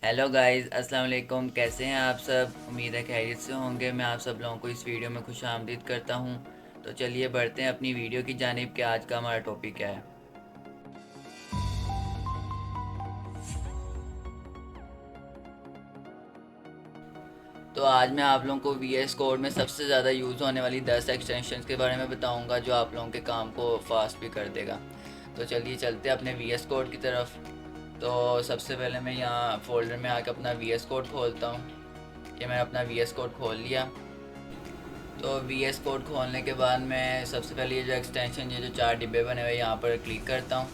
Hello guys, अस्सलाम वालेकुम। कैसे हैं आप सब? उम्मीद है खैरियत से होंगे। मैं आप सब लोगों को इस वीडियो में खुश आमदीद करता हूं। तो चलिए बढ़ते हैं अपनी वीडियो की जानिब कि आज का हमारा टॉपिक क्या है। तो आज मैं आप लोगों को वी एस कोड में सबसे ज़्यादा यूज़ होने वाली 10 एक्सटेंशंस के बारे में बताऊंगा जो आप लोगों के काम को फास्ट भी कर देगा। तो चलिए चलते हैं अपने वी एस कोड की तरफ। तो सबसे पहले मैं यहाँ फोल्डर में आकर अपना वी एस कोड खोलता हूँ। ये मैंने अपना वी एस कोड खोल लिया। तो वी एस कोड खोलने के बाद मैं सबसे पहले ये जो एक्सटेंशन, ये जो 4 डिब्बे बने हुए यहाँ पर क्लिक करता हूँ।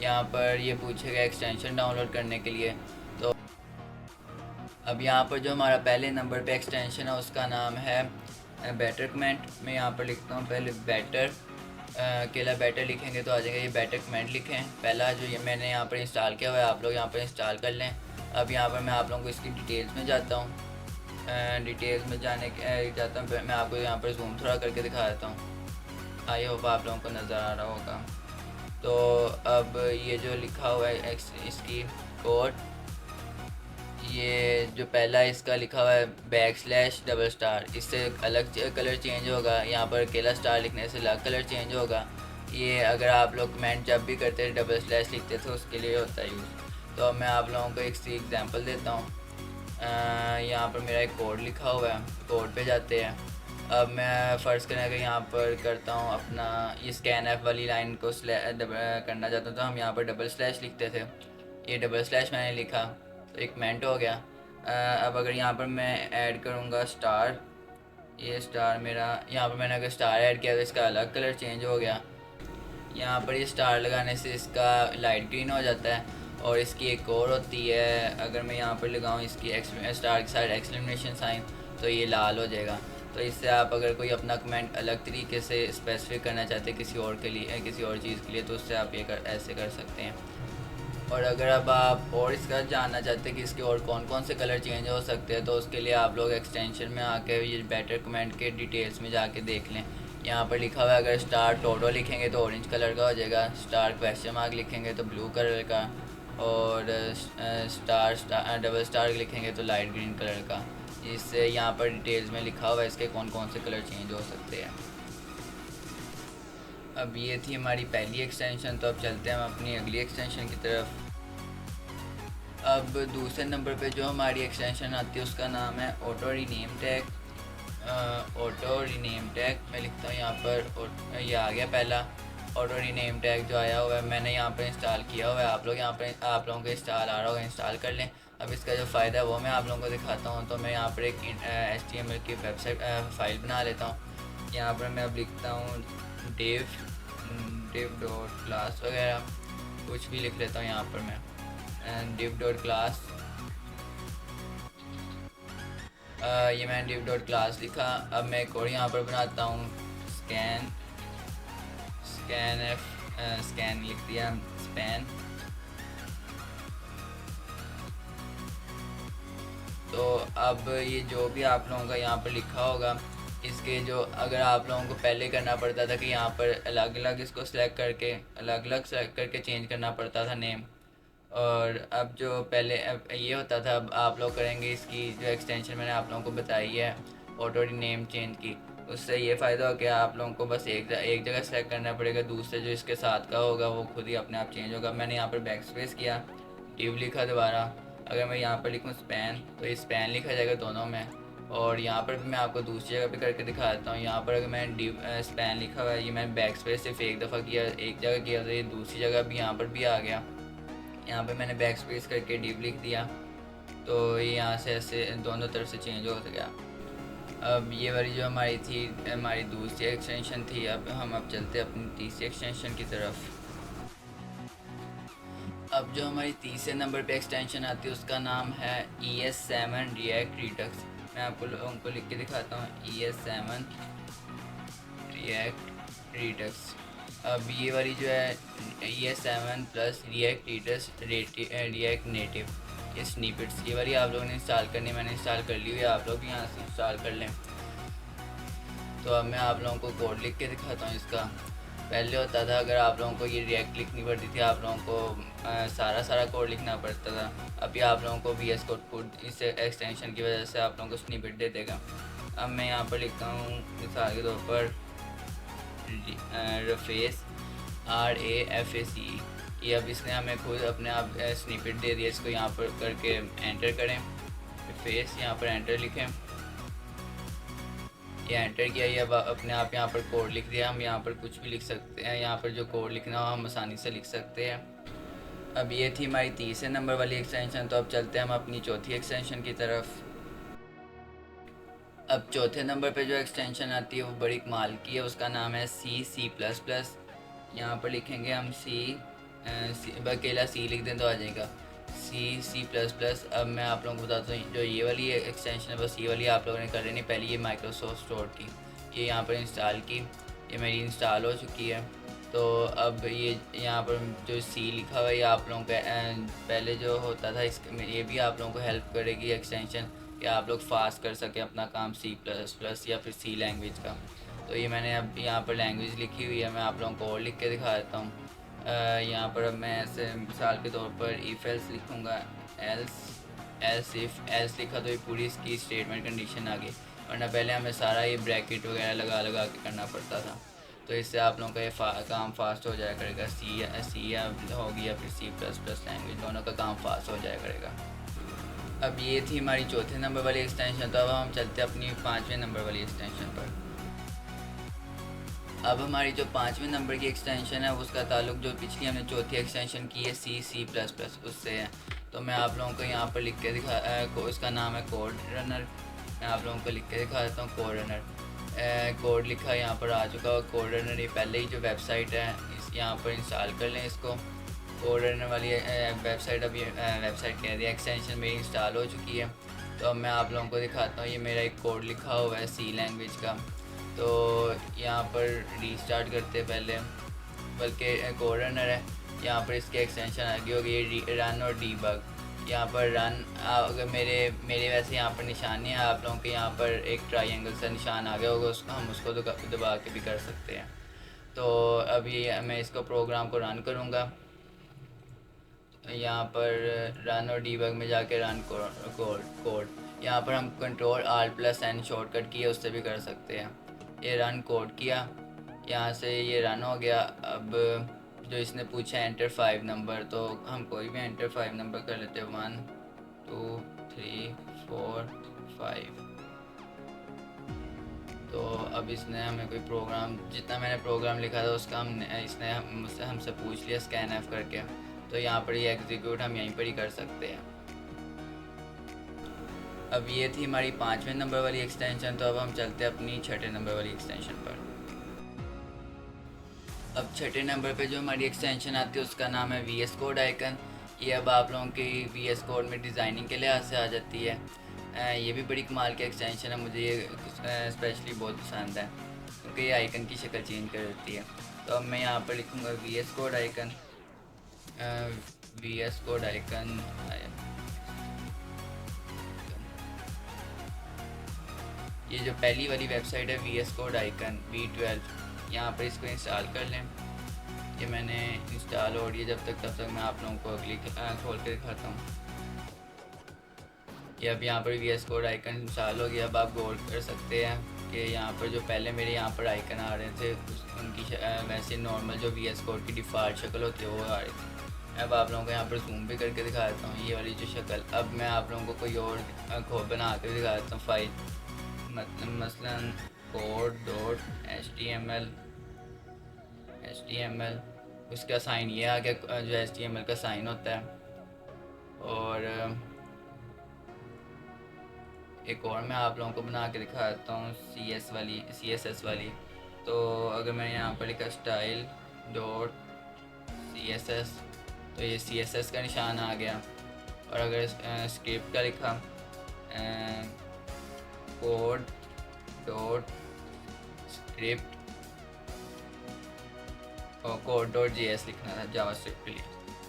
यहाँ पर ये पूछेगा एक्सटेंशन डाउनलोड करने के लिए। तो अब यहाँ पर जो हमारा पहले नंबर पे एक्सटेंशन है उसका नाम है बेटर कमेंट। मैं यहाँ पर लिखता हूँ पहले बेटर, अकेला बेटर लिखेंगे तो आ जाएगा ये बेटर कमेंट लिखें। पहला जो ये मैंने यहाँ पर इंस्टॉल किया हुआ है, आप लोग यहाँ पर इंस्टॉल कर लें। अब यहाँ पर मैं आप लोगों को इसकी डिटेल्स में जाता हूँ। डिटेल्स में जाता हूँ। मैं आपको यहाँ पर जूम थोड़ा करके दिखा देता हूँ। आई होप आप लोगों को नज़र आ रहा होगा। तो अब ये जो लिखा हुआ है इसकी कोड, ये जो पहला इसका लिखा हुआ है बैक स्लैश डबल स्टार, इससे अलग कलर चेंज होगा। यहाँ पर अकेला स्टार लिखने से अलग कलर चेंज होगा। ये अगर आप लोग कमेंट जब भी करते थे डबल स्लैश लिखते थे उसके लिए होता है यूज़। तो अब मैं आप लोगों को एक सी एग्जांपल देता हूँ। यहाँ पर मेरा एक कोड लिखा हुआ है, कोड पे जाते हैं। अब मैं फ़र्ज़ करें अगर यहाँ पर करता हूँ अपना ये स्कैन एफ वाली लाइन को करना चाहता हूँ तो हम यहाँ पर डबल स्लैश लिखते थे। ये डबल स्लैश मैंने लिखा तो एक कमेंट हो गया। अब अगर यहाँ पर मैं ऐड करूँगा स्टार, ये स्टार मेरा यहाँ पर मैंने अगर स्टार ऐड किया तो इसका अलग कलर चेंज हो गया। यहाँ पर ये स्टार लगाने से इसका लाइट ग्रीन हो जाता है। और इसकी एक और होती है, अगर मैं यहाँ पर लगाऊँ इसकी स्टार के साइड एक्सक्लेमेशन साइन तो ये लाल हो जाएगा। तो इससे आप अगर कोई अपना कमेंट अलग तरीके से स्पेसिफिक करना चाहते हैं किसी और के लिए, किसी और चीज़ के लिए, तो उससे आप ये ऐसे कर सकते हैं। और अगर अब आप और इसका जानना चाहते हैं कि इसके और कौन कौन से कलर चेंज हो सकते हैं तो उसके लिए आप लोग एक्सटेंशन में आके ये बेटर कमेंट के डिटेल्स में जाके देख लें। यहाँ पर लिखा हुआ है अगर स्टार टोटो लिखेंगे तो ऑरेंज कलर का हो जाएगा, स्टार क्वेश्चन मार्क लिखेंगे तो ब्लू कलर का, और स्टार डबल स्टार लिखेंगे तो लाइट ग्रीन कलर का। इससे यहाँ पर डिटेल्स में लिखा हुआ है इसके कौन कौन से कलर चेंज हो सकते हैं। अब ये थी हमारी पहली एक्सटेंशन। तो अब चलते हैं हम अपनी अगली एक्सटेंशन की तरफ। अब दूसरे नंबर पे जो हमारी एक्सटेंशन आती है उसका नाम है auto rename tag. Auto rename tag मैं लिखता हूँ यहाँ पर, ये आ गया पहला ऑटो रीनेम टैग जो आया हुआ है, मैंने यहाँ पर इंस्टॉल किया हुआ है। आप लोग यहाँ पर, आप लोगों को इंस्टॉल आ रहा होगा, इंस्टॉल कर लें। अब इसका जो फ़ायदा है वो मैं आप लोगों को दिखाता हूँ। तो मैं यहाँ पर एक HTML की वेबसाइट फ़ाइल बना लेता हूँ। यहाँ पर मैं अब लिखता हूँ डिव डिव डॉट क्लास वगैरह कुछ भी लिख लेता हूँ यहाँ पर मैं, डिव डॉट क्लास। ये मैंने डिव डॉट क्लास लिखा। अब मैं एक और यहाँ पर बनाता हूँ स्कैन स्कैन एफ स्कैन लिख दिया, स्पैन। तो अब ये जो भी आप लोगों का यहाँ पर लिखा होगा, इसके जो अगर आप लोगों को पहले करना पड़ता था कि यहाँ पर अलग अलग इसको अलग अलग सेलेक्ट करके चेंज करना पड़ता था नेम, और अब जो पहले अब ये होता था, अब आप लोग करेंगे इसकी जो एक्सटेंशन मैंने आप लोगों को बताई है ऑटो नेम चेंज की, उससे ये फ़ायदा हो गया आप लोगों को बस एक जगह सेलेक्ट करना पड़ेगा, दूसरे जो इसके साथ का होगा वो खुद ही अपने आप चेंज होगा। मैंने यहाँ पर बैक स्पेस किया, डिव लिखा दोबारा। अगर मैं यहाँ पर लिखूँ स्पैन तो ये स्पैन लिखा जाएगा दोनों में। और यहाँ पर भी मैं आपको दूसरी जगह पे करके दिखा देता हूँ। यहाँ पर अगर मैंने डिव स्पैन लिखा हुआ है, ये मैंने बैक स्पेस सिर्फ एक दफ़ा किया, एक जगह किया तो ये दूसरी जगह भी यहाँ पर भी आ गया। यहाँ पे मैंने बैक स्पेस करके डिव लिख दिया तो ये यहाँ से ऐसे दोनों तरफ से चेंज हो गया। अब ये वाली जो हमारी थी, हमारी दूसरी एक्सटेंशन थी। अब हम चलते हैं अपनी तीसरी एक्सटेंशन की तरफ। अब जो हमारी तीसरे नंबर पे एक्सटेंशन आती है उसका नाम है ES7 रिएक्ट रिडक्स। मैं आपको लोगों को लिख के दिखाता हूँ, ES7 रिएक्ट रिडक्स। अब ये वाली जो है ES7 plus react Redux react native, ये स्निपेट्स, ये वाली आप लोगों ने इंस्टॉल करनी, मैंने इंस्टॉल कर ली हुई है, आप लोग भी यहाँ से इंस्टॉल कर लें। तो अब मैं आप लोगों को कोड लिख के दिखाता हूँ इसका। पहले होता था अगर आप लोगों को ये रिएक्ट लिखनी पड़ती थी, आप लोगों को सारा कोड लिखना पड़ता था। अभी आप लोगों को VS कोड इस एक्सटेंशन की वजह से आप लोगों को स्निपेट दे देगा। अब मैं यहाँ पर लिखता हूँ मिसाल के तौर पर रफेस RAFACE, ये अब इसने हमें खुद अपने आप स्निपेट दे दिया। इसको यहाँ पर करके एंटर करें, फेस यहाँ पर एंटर लिखें, ये एंटर किया, ये अब अपने आप यहाँ पर कोड लिख दिया। हम यहाँ पर कुछ भी लिख सकते हैं, यहाँ पर जो कोड लिखना हो हम आसानी से लिख सकते हैं। अब ये थी हमारी तीसरे नंबर वाली एक्सटेंशन। तो अब चलते हैं हम अपनी चौथी एक्सटेंशन की तरफ। अब चौथे नंबर पे जो एक्सटेंशन आती है वो बड़ी कमाल की है, उसका नाम है C++। यहाँ पर लिखेंगे हम अकेला C लिख दें तो आ जाएगा C++। अब मैं आप लोगों को बताता हूँ, जो ये वाली एक्सटेंशन है बस ये वाली आप लोगों ने कर लेनी। पहले ये माइक्रोसॉफ्ट स्टोर की, ये यहाँ पर इंस्टॉल की, ये मेरी इंस्टॉल हो चुकी है। तो अब ये यहाँ पर जो C लिखा हुआ है ये आप लोगों का पहले जो होता था इसमें, ये भी आप लोगों को हेल्प करेगी एक्सटेंशन कि आप लोग फास्ट कर सकें अपना काम C++ या फिर C लैंग्वेज का। तो ये मैंने अब यहाँ पर लैंग्वेज लिखी हुई है, मैं आप लोगों को और लिख के दिखा देता हूँ। यहाँ पर अब मैं ऐसे मिसाल के तौर पर इफ़ एल्स लिखूँगा, एल्स इफ़ एल्स लिखा तो ये पूरी इसकी स्टेटमेंट कंडीशन आ गई, वरना पहले हमें सारा ये ब्रैकेट वगैरह लगा के करना पड़ता था। तो इससे आप लोगों का ये काम फास्ट हो जाया करेगा। सी होगी या फिर C++ लैंग्वेज, दोनों का काम फास्ट हो जाया करेगा। अब ये थी हमारी चौथे नंबर वाली एक्सटेंशन। तो अब हम चलते हैं अपनी पाँचवें नंबर वाली एक्सटेंशन पर। अब हमारी जो पाँचवें नंबर की एक्सटेंशन है उसका ताल्लुक जो पिछली हमने चौथी एक्सटेंशन की है C++ उससे है। तो मैं आप लोगों को यहाँ पर लिख के उसका नाम है कोड रनर। मैं आप लोगों को लिख के दिखा देता हूँ कोड रनर। कोड लिखा यहाँ पर आ चुका है कोड रनर। ये पहले ही जो वेबसाइट है इस यहाँ पर इंस्टॉल कर लें इसको। कोड रनर वाली वेबसाइट, अभी वेबसाइट कह दिया, एक्सटेंशन मेरी इंस्टॉल हो चुकी है। तो अब मैं आप लोगों को दिखाता हूँ, ये मेरा एक कोड लिखा हुआ है C लैंग्वेज का। तो यहाँ पर रीस्टार्ट करते पहले, बल्कि कोड रनर है, यहाँ पर इसकी एक्सटेंशन आ गई होगी रन और डीबग। यहाँ पर रन अगर मेरे वैसे यहाँ पर निशान है, आप लोगों के यहाँ पर एक ट्रायंगल सा निशान आ गया होगा, उसको हम उसको दबा के भी कर सकते हैं। तो अभी मैं इसको प्रोग्राम को रन करूँगा। यहाँ पर रन और डीबग में जाके रन कोड, यहाँ पर हम Ctrl+Alt+N शॉर्टकट किए उससे भी कर सकते हैं। ये रन कोड किया, यहाँ से ये रन हो गया। अब जो इसने पूछा एंटर 5 नंबर, तो हम कोई भी एंटर 5 नंबर कर लेते हैं, 1 2 3 4 5। तो अब इसने हमें कोई प्रोग्राम, जितना मैंने प्रोग्राम लिखा था उसका इसने हमसे पूछ लिया स्कैन करके। तो यहाँ पर ये एग्जीक्यूट हम यहीं पर ही कर सकते हैं। अब ये थी हमारी पाँचवें नंबर वाली एक्सटेंशन। तो अब हम चलते हैं अपनी छठे नंबर वाली एक्सटेंशन पर। अब छठे नंबर पे जो हमारी एक्सटेंशन आती है उसका नाम है VS कोड आइकन। ये अब आप लोगों की VS कोड में डिज़ाइनिंग के लिहाज से आ जाती है। ये भी बड़ी कमाल की एक्सटेंशन है, मुझे ये स्पेशली बहुत पसंद है क्योंकि ये आइकन की शक्ल चेंज कर देती है। तो अब मैं यहाँ पर लिखूँगा VS code icon. VS code icon, ये जो पहली वाली वेबसाइट है VS कोड आइकन V12, यहाँ पर इसको इंस्टॉल कर लें। ये मैंने इंस्टॉल हो रही है तब तक मैं आप लोगों को अगली खोल के दिखाता हूँ। ये अब यहाँ पर VS कोड आइकन इंस्टॉल हो गया। अब आप गौर कर सकते हैं कि यहाँ पर जो पहले मेरे यहाँ पर आइकन आ रहे थे उनकी वैसे नॉर्मल जो VS कोड की डिफ़ॉल्ट शक्ल होती है वो आ रही थी। अब आप लोगों को यहाँ पर जूम भी करके दिखा देता हूँ ये वाली जो शक्ल। अब मैं आप लोगों को कोई और बना कर दिखा देता हूँ फाइल, मसलन code.html, उसका साइन ये आ गया जो HTML का साइन होता है। और एक और मैं आप लोगों को बना के दिखा देता हूँ CSS वाली। तो अगर मैं यहाँ पर लिखा style.css तो ये CSS का निशान आ गया। और अगर स्क्रिप्ट का लिखा code.script और code.js लिखना था जावास्क्रिप्ट के लिए,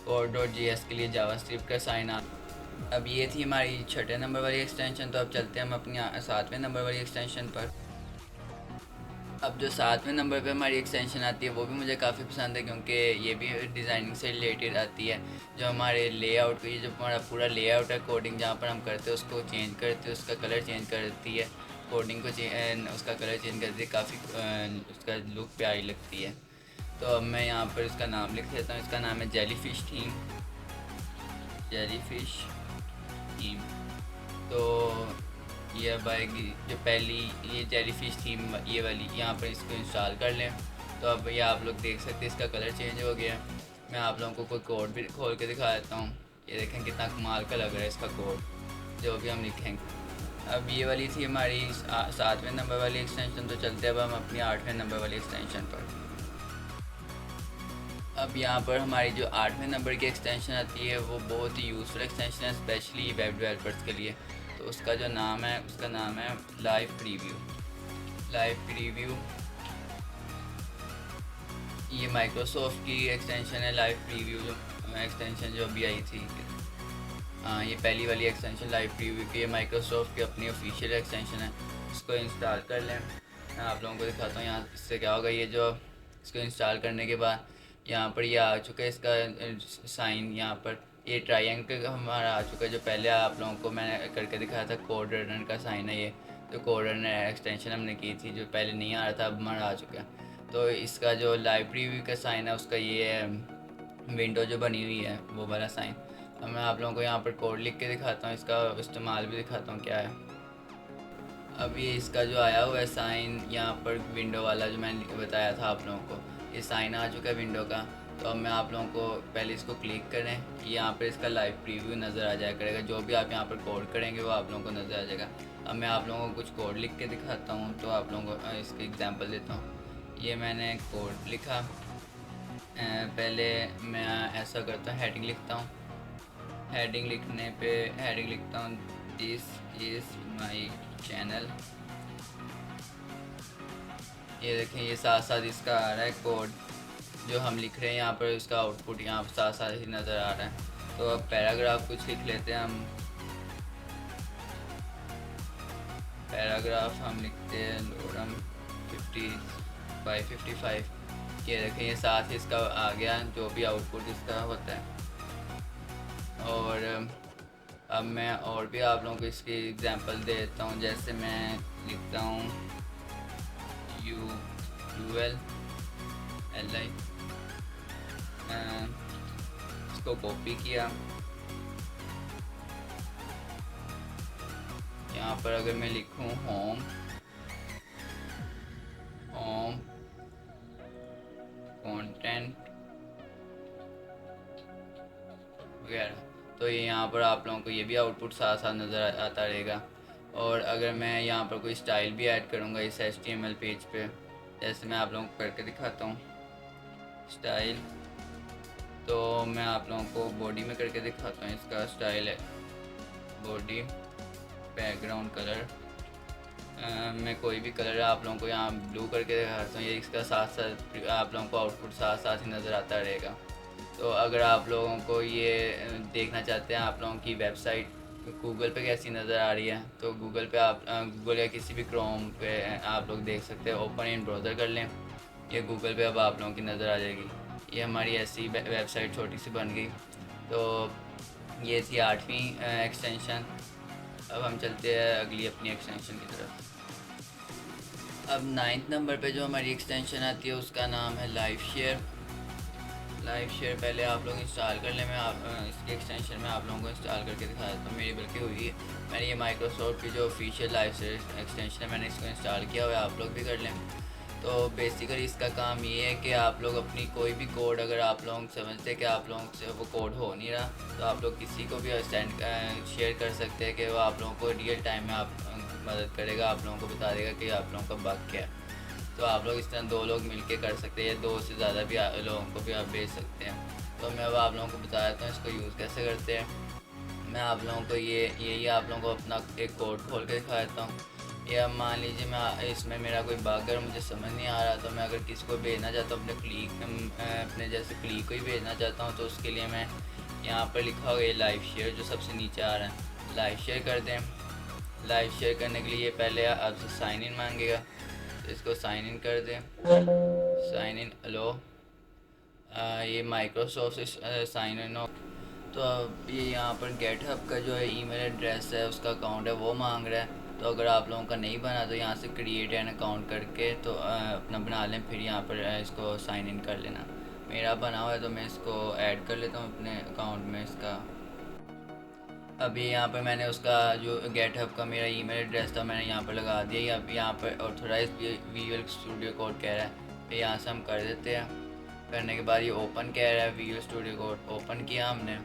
code.js के लिए जावास्क्रिप्ट का साइन आ। अब ये थी हमारी छठे नंबर वाली एक्सटेंशन। तो अब चलते हैं हम अपनी सातवें नंबर वाली एक्सटेंशन पर। अब जो 7वें नंबर पे हमारी एक्सटेंशन आती है वो भी मुझे काफ़ी पसंद है, क्योंकि ये भी डिज़ाइनिंग से रिलेटेड आती है। जो हमारे लेआउट को, ये जो हमारा पूरा लेआउट है कोडिंग जहाँ पर हम करते हैं उसको चेंज करते हैं, उसका कलर चेंज करती है, कोडिंग को उसका कलर चेंज करती है, काफ़ी उसका लुक प्यारी लगती है। तो अब मैं यहाँ पर इसका नाम लिख देता हूँ। इसका नाम है जेलीफिश थीम, जेलीफिश थीम। तो ये अब आएगी जो पहली ये जेलीफिश थीम, ये वाली, यहाँ पर इसको इंस्टॉल कर लें। तो अब ये आप लोग देख सकते हैं इसका कलर चेंज हो गया। मैं आप लोगों को कोई कोड भी खोल के दिखा देता हूँ। ये देखें कितना कमाल का लग रहा है इसका कोड जो भी हम लिखेंगे। अब ये वाली थी हमारी 7वें नंबर वाली एक्सटेंशन। तो चलते अब हम अपनी 8वें नंबर वाली एक्सटेंशन पर। अब यहाँ पर हमारी जो 8वें नंबर की एक्सटेंशन आती है वो बहुत ही यूज़फुल एक्सटेंशन है, स्पेशली वेब डेवलपर्स के लिए। तो उसका जो नाम है, उसका नाम है लाइव प्रीव्यू। लाइव प्रीव्यू ये माइक्रोसॉफ्ट की एक्सटेंशन है। लाइव प्रीव्यू जो एक्सटेंशन जो अभी आई थी, हाँ ये पहली वाली एक्सटेंशन लाइव प्रीव्यू की, ये माइक्रोसॉफ्ट की अपनी ऑफिशियल एक्सटेंशन है। इसको इंस्टॉल कर लें। मैं आप लोगों को दिखाता हूँ यहाँ इससे क्या होगा। ये जो इसको इंस्टॉल करने के बाद यहाँ पर ये आ चुका है इसका साइन। यहाँ पर ये ट्रायंगल हमारा आ चुका है, जो पहले आप लोगों को मैंने करके दिखाया था। कोड रनर का साइन है ये, तो कोड रनर एक्सटेंशन हमने की थी जो पहले नहीं आ रहा था, अब हमारा आ चुका है। तो इसका जो लाइव प्रीव्यू का साइन है उसका ये है, विंडो जो बनी हुई है वो वाला साइन। अब मैं आप लोगों को यहाँ पर कोड लिख के दिखाता हूँ, इसका इस्तेमाल भी दिखाता हूँ क्या है। अब ये इसका जो आया हुआ है साइन यहाँ पर विंडो वाला जो मैंने बताया था आप लोगों को, ये साइन आ चुका है विंडो का। तो अब मैं आप लोगों को पहले इसको क्लिक करें, यहाँ पर इसका लाइव प्रीव्यू नज़र आ जाया करेगा। जो भी आप यहाँ पर कोड करेंगे वो आप लोगों को नज़र आ जाएगा। अब मैं आप लोगों को कुछ कोड लिख के दिखाता हूँ, तो आप लोगों को इसके एग्जांपल देता हूँ। ये मैंने कोड लिखा। पहले मैं ऐसा करता हूँ, हेडिंग लिखता हूँ। हेडिंग लिखने पे हेडिंग लिखता हूँ, दिस इज़ माई चैनल। ये देखें ये साथ साथ इसका आ रहा है कोड जो हम लिख रहे हैं यहाँ पर, उसका आउटपुट यहाँ पर साथ साथ ही नज़र आ रहा है। तो अब पैराग्राफ कुछ लिख लेते हैं हम। पैराग्राफ हम लिखते हैं लोडम 55। ये देखें ये साथ ही इसका आ गया जो भी आउटपुट इसका होता है। और अब मैं और भी आप लोगों को इसकी एग्जांपल दे देता हूँ। जैसे मैं लिखता हूँ ULLI, इसको कॉपी किया। यहाँ पर अगर मैं लिखूँ होम कंटेंट वगैरह, तो ये यहाँ पर आप लोगों को ये भी आउटपुट साथ साथ नज़र आता रहेगा। और अगर मैं यहाँ पर कोई स्टाइल भी ऐड करूँगा इस HTML पेज पे, जैसे मैं आप लोगों को करके दिखाता हूँ स्टाइल, तो मैं आप लोगों को बॉडी में करके दिखाता हूँ। इसका स्टाइल है बॉडी बैकग्राउंड कलर, मैं कोई भी कलर आप लोगों को यहाँ ब्लू करके दिखाता हूँ। ये इसका साथ साथ आप लोगों को आउटपुट साथ साथ ही नज़र आता रहेगा। तो अगर आप लोगों को ये देखना चाहते हैं आप लोगों की वेबसाइट गूगल पे कैसी नज़र आ रही है, तो गूगल पे आप गूगल या किसी भी क्रोम पे आप लोग देख सकते हैं। ओपन इन ब्राउज़र कर लें, ये गूगल पे अब आप लोगों की नज़र आ जाएगी। ये हमारी ऐसी वेबसाइट छोटी सी बन गई। तो ये थी 8वीं एक्सटेंशन। अब हम चलते हैं अगली अपनी एक्सटेंशन की तरफ। अब 9th नंबर पे जो हमारी एक्सटेंशन आती है उसका नाम है लाइव शेयर। लाइव शेयर पहले आप लोग इंस्टॉल कर लें। मैं इसकी एक्सटेंशन में आप लोगों को इंस्टॉल करके दिखा देता हूँ। मेरी बल्कि हुई है, मैंने ये माइक्रोसॉफ्ट की जो ऑफिशियल लाइव शेयर एक्सटेंशन है मैंने इसको इंस्टॉल किया हुआ है, आप लोग भी कर लें। तो बेसिकली इसका काम ये है कि आप लोग अपनी कोई भी कोड, अगर आप लोग समझते हैं कि आप लोगों से वो कोड हो नहीं रहा, तो आप लोग किसी को भी शेयर कर सकते हैं कि वो आप लोगों को रियल टाइम में आप मदद करेगा, आप लोगों को बता देगा कि आप लोगों का बग क्या है। तो आप लोग इस तरह 2 लोग मिलके कर सकते हैं या 2 से ज़्यादा भी लोगों को भी आप भेज सकते हैं। तो मैं अब आप लोगों को बता देता हूँ इसको यूज़ कैसे करते हैं। मैं आप लोगों को ये आप लोगों को अपना एक कोड खोल के दिखा देता हूँ। ये अब मान लीजिए मैं इसमें मेरा कोई बग अगर मुझे समझ नहीं आ रहा, तो मैं अगर किसी को भेजना चाहता हूँ अपने जैसे क्लीक को ही भेजना चाहता हूँ, तो उसके लिए मैं यहाँ पर लिखा होगा ये लाइव शेयर जो सबसे नीचे आ रहा है, लाइव शेयर कर दें। लाइव शेयर करने के लिए पहले आपसे साइन इन मांगेगा। तो इसको साइन इन कर दें, साइन इन अलो। ये माइक्रोसॉफ्ट से साइन इन हो। तो अब ये यहाँ पर गेटहब का जो है ईमेल एड्रेस है, उसका अकाउंट है, वो मांग रहा है। तो अगर आप लोगों का नहीं बना तो यहाँ से क्रिएट एन अकाउंट करके तो अपना बना लें, फिर यहाँ पर इसको साइन इन कर लेना। मेरा बना हुआ है तो मैं इसको ऐड कर लेता हूँ अपने अकाउंट में इसका। अभी यहाँ पर मैंने उसका जो गेटहब का मेरा ईमेल एड्रेस था मैंने यहाँ पर लगा दिया। अब यहाँ पर ऑथोराइज विजुअल स्टूडियो कोड कह रहा है, फिर यहाँ से हम कर देते हैं। करने के बाद ये ओपन कह रहा है, विजुअल स्टूडियो कोड ओपन किया हमने।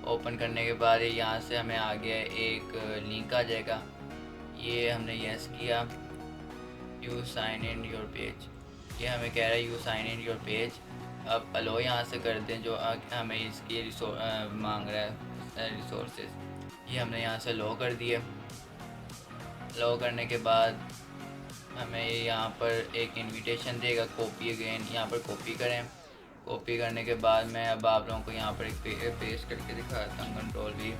ओपन करने के बाद ये यहाँ से हमें आ गया एक लिंक आ जाएगा, ये हमने यस किया। You sign in your page, ये हमें कह रहा है you sign in your page. अब अलो यहाँ से कर दें जो हमें इसकी मांग रहा है रिसोर्सेज, ये हमने यहाँ से लो कर दिए। लो करने के बाद हमें यहाँ पर एक इनविटेशन देगा, कॉपी अगेन, यहाँ पर कॉपी करें। कॉपी करने के बाद मैं अब आप लोगों को यहाँ पर एक पेस्ट करके दिखाता हूँ, कंट्रोल भी।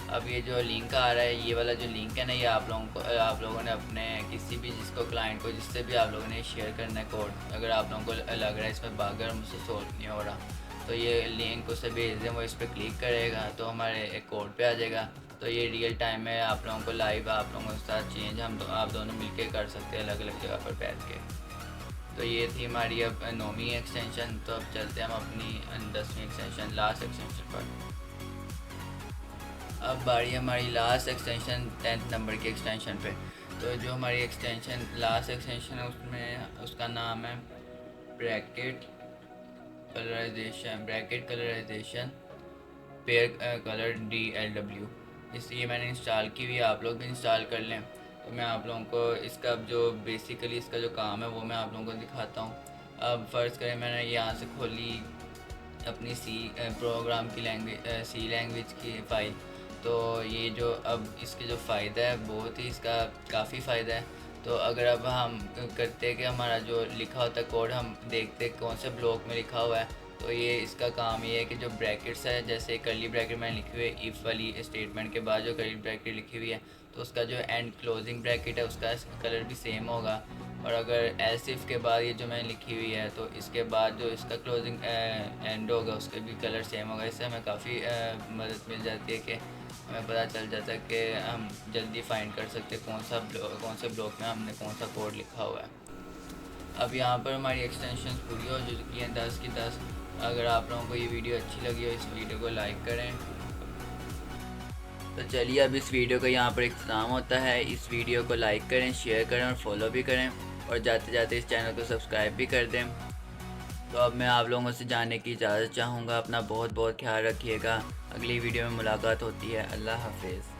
अब ये जो लिंक आ रहा है, ये वाला जो लिंक है ना, ये आप लोगों ने अपने किसी भी जिसको क्लाइंट को जिससे भी आप लोगों ने शेयर करना है कोड, अगर आप लोगों को लग रहा है इसमें बागर मुझसे सोल्व नहीं हो रहा, तो ये लिंक उसे भेज दें, वो इस पर क्लिक करेगा तो हमारे एक कोड पे आ जाएगा। तो ये रियल टाइम में आप लोगों को लाइव आप लोगों के साथ चेंज आप दोनों मिलके कर सकते हैं अलग अलग जगह पर बैठ के। तो ये थी हमारी अब 9वीं एक्सटेंशन। तो अब चलते हैं हम अपनी 10वीं एक्सटेंशन, लास्ट एक्सटेंशन पर। अब बारी हमारी लास्ट एक्सटेंशन 10th नंबर की एक्सटेंशन पे। तो जो हमारी एक्सटेंशन लास्ट एक्सटेंशन है उसमें उसका नाम है bracket colourisation pair colour DLW। इसलिए मैंने इंस्टॉल की हुई है, आप लोग भी इंस्टॉल कर लें। तो मैं आप लोगों को इसका जो बेसिकली इसका जो काम है वो मैं आप लोगों को दिखाता हूँ। अब फ़र्ज़ करें मैंने यहाँ से खोली अपनी प्रोग्राम की सी लैंग्वेज की फ़ाइल। तो ये जो अब इसके जो फ़ायदा है बहुत ही इसका काफ़ी फ़ायदा है। तो अगर अब हम करते हैं कि हमारा जो लिखा होता है कोड हम देखते कौन से ब्लॉक में लिखा हुआ है, तो ये इसका काम ये है कि जो ब्रैकेट्स है, जैसे कर्ली ब्रैकेट मैंने लिखी हुई है इफ़ वाली स्टेटमेंट के बाद जो कर्ली ब्रैकेट लिखी हुई है, तो उसका जो एंड क्लोजिंग ब्रैकेट है उसका कलर भी सेम होगा। और अगर एल्स इफ़ के बाद ये जो मैंने लिखी हुई है तो इसके बाद जो इसका क्लोजिंग एंड होगा उसके भी कलर सेम होगा। इससे हमें काफ़ी मदद मिल जाती है कि हमें पता चल जाता है कि हम जल्दी फाइंड कर सकते हैं कौन से ब्लॉक में हमने कौन सा कोड लिखा हुआ है। अब यहाँ पर हमारी एक्सटेंशन पूरी हो चुकी हैं 10 की 10। अगर आप लोगों को ये वीडियो अच्छी लगी हो इस वीडियो को लाइक करें। तो चलिए अब इस वीडियो का यहाँ पर इख्तिताम होता है। इस वीडियो को लाइक करें, शेयर करें और फॉलो भी करें, और जाते जाते इस चैनल को सब्सक्राइब भी कर दें। तो अब मैं आप लोगों से जाने की इजाज़त चाहूँगा। अपना बहुत बहुत ख्याल रखिएगा। अगली वीडियो में मुलाकात होती है। अल्लाह हाफिज़।